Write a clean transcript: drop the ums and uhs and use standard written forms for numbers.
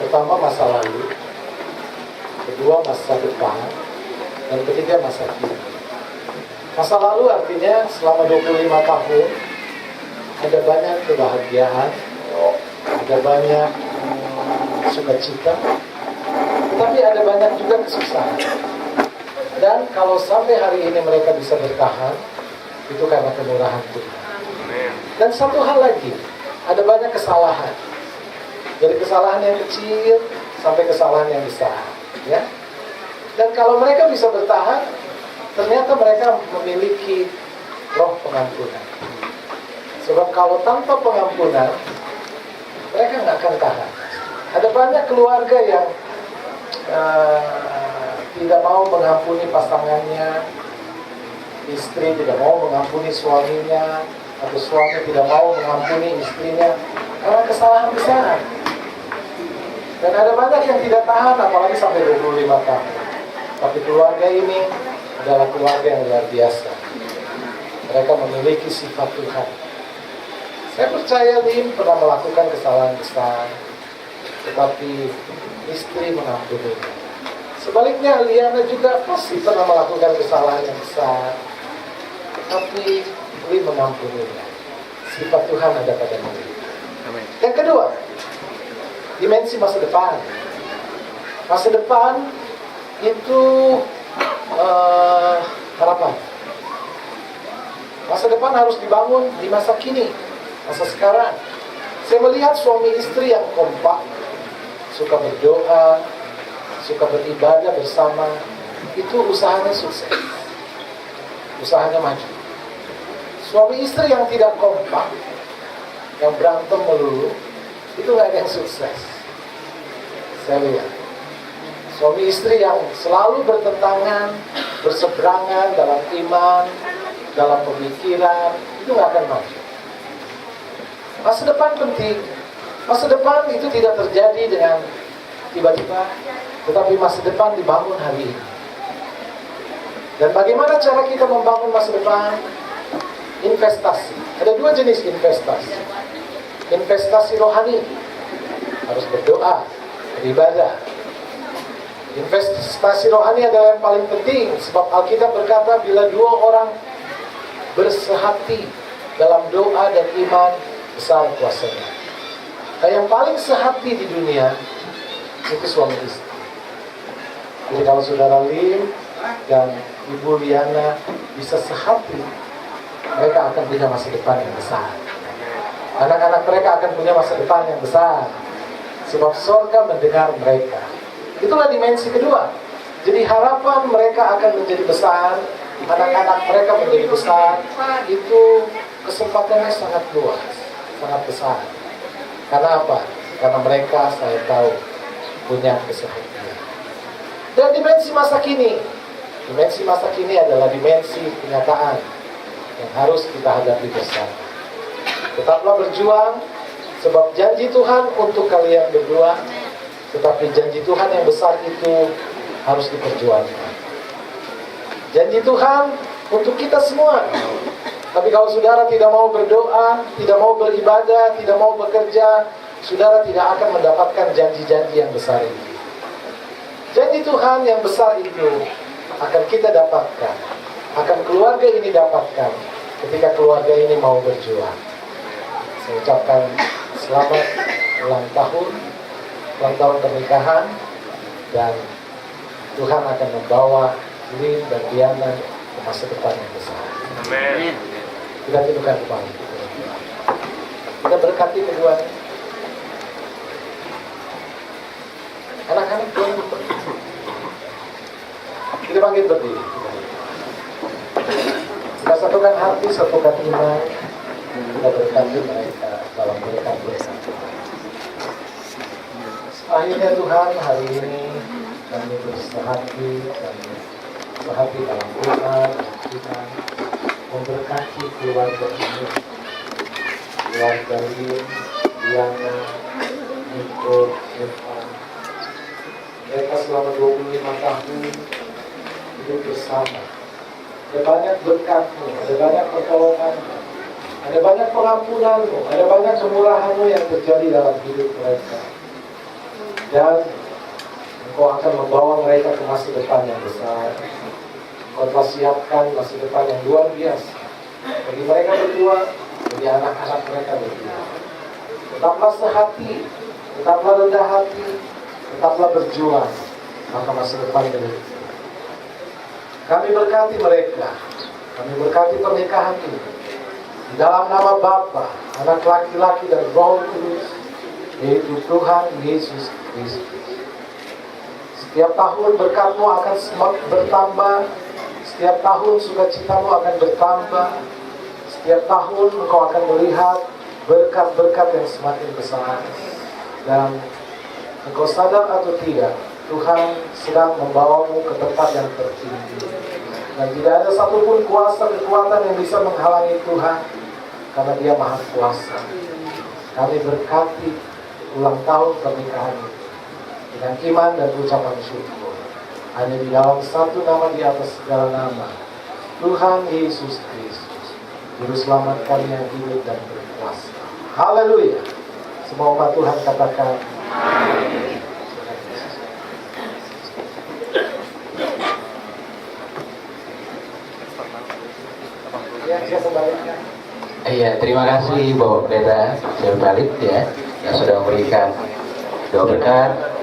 Pertama, masa lalu. Kedua, masa depan. Dan ketiga, masa kini. Masa lalu artinya selama 25 tahun ada banyak kebahagiaan, ada banyak sukacita, tetapi ada banyak juga kesusahan. Dan kalau sampai hari ini mereka bisa bertahan, itu karena kemurahan Tuhan. Dan satu hal lagi, ada banyak kesalahan. Dari kesalahan yang kecil sampai kesalahan yang besar, ya. Dan kalau mereka bisa bertahan, ternyata mereka memiliki roh pengampunan. Sebab kalau tanpa pengampunan, mereka nggak akan tahan. Ada banyak keluarga yang tidak mau mengampuni pasangannya, istri tidak mau mengampuni suaminya, atau suami tidak mau mengampuni istrinya karena kesalahan besar. Dan ada banyak yang tidak tahan, apalagi sampai 25 tahun. Tapi keluarga ini adalah keluarga yang luar biasa. Mereka memiliki sifat Tuhan. Saya percaya Lim pernah melakukan kesalahan besar, tetapi istri mengampuninya. Sebaliknya Liana juga pasti pernah melakukan kesalahan yang besar, tapi Lim mengampuninya. Sifat Tuhan ada pada mereka. Yang kedua, dimensi masa depan. Masa depan itu harapan. Masa depan harus dibangun di masa kini, masa sekarang. Saya melihat suami istri yang kompak, suka berdoa, suka beribadah bersama, itu usahanya sukses, usahanya maju. Suami istri yang tidak kompak, yang berantem melulu, itu nggak ada yang sukses. Saya lihat suami istri yang selalu bertentangan, berseberangan dalam iman, dalam pemikiran, itu nggak akan maju. Masa depan penting. Masa depan itu tidak terjadi dengan tiba-tiba, tetapi masa depan dibangun hari ini. Dan bagaimana cara kita membangun masa depan? Investasi. Ada dua jenis investasi. Investasi rohani, harus berdoa, beribadah. Investasi rohani adalah yang paling penting, sebab Alkitab berkata bila dua orang bersehati dalam doa dan iman, besar kuasanya. Nah, yang paling sehati di dunia itu suami istri. Jadi kalau saudara Lim dan Ibu Liana bisa sehati, mereka akan punya masa depan yang besar. Anak-anak mereka akan punya masa depan yang besar, sebab surga mendengar mereka. Itulah dimensi kedua. Jadi harapan mereka akan menjadi besar, anak-anak mereka menjadi besar. Itu kesempatannya sangat luas, sangat besar. Karena apa? Karena mereka, saya tahu, punya kesehatan. Dan dimensi masa kini. Dimensi masa kini adalah dimensi kenyataan yang harus kita hadapi bersama. Tetaplah berjuang, sebab janji Tuhan untuk kalian berdua, tetapi janji Tuhan yang besar itu harus diperjuangkan. Janji Tuhan untuk kita semua. Tapi kalau saudara tidak mau berdoa, tidak mau beribadah, tidak mau bekerja, saudara tidak akan mendapatkan janji-janji yang besar ini. Janji Tuhan yang besar itu akan kita dapatkan, akan keluarga ini dapatkan ketika keluarga ini mau berjuang. Saya ucapkan selamat ulang tahun pernikahan, dan Tuhan akan membawa Lin dan Diana ke masa depan yang besar. Amin. Kita tundukkan kepala. Kita berkati keduanya. Anak-anak boleh berdiri. Kita panggil berdiri. Kita satukan hati, satukan iman. Kita berkati mereka dalam berkat bersama. Akhirnya Tuhan, hari ini kami bersehati, kami sehati dalam doa dan iman, memberkati keluarga ini, keluarga Lin, Diana, Niko, Evan. Mereka selama 25 tahun hidup bersama. Ada banyak berkat-Mu, ada banyak pertolongan-Mu, ada banyak pengampunan-Mu, ada banyak kemurahan-Mu yang terjadi dalam hidup mereka. dan Engkau akan membawa mereka ke masa depan yang besar. Engkau telah siapkan masa depan yang luar biasa bagi mereka berdua, bagi anak-anak mereka berdua. Tetaplah sehati, tetaplah rendah hati, tetaplah berjuang, maka masa depan mereka. Kami berkati mereka, kami berkati pernikahan ini. Di dalam nama Bapa, Anak laki-laki dan Roh Kudus, yaitu Tuhan Yesus Kristus. Setiap tahun berkat-Mu akan semakin bertambah, setiap tahun sukacita-Mu akan bertambah, setiap tahun Engkau akan melihat berkat-berkat yang semakin besar. Dan Engkau sadar atau tidak, Tuhan sedang membawamu ke tempat yang tertinggi. Dan tidak ada satupun kuasa kekuatan yang bisa menghalangi Tuhan, karena Dia Maha Kuasa. Kami berkati ulang tahun pernikahan itu dengan iman dan ucapan syukur. Hanya di dalam satu nama di atas segala nama, Tuhan Yesus Kristus, Juru Selamat kami yang hidup dan berkuasa. Haleluya. Semua umat Tuhan katakan amin. Ya, saya sebaliknya. Iya, terima kasih Bapak Pendeta Syarif Khalid ya, yang sudah memberikan doa berkat.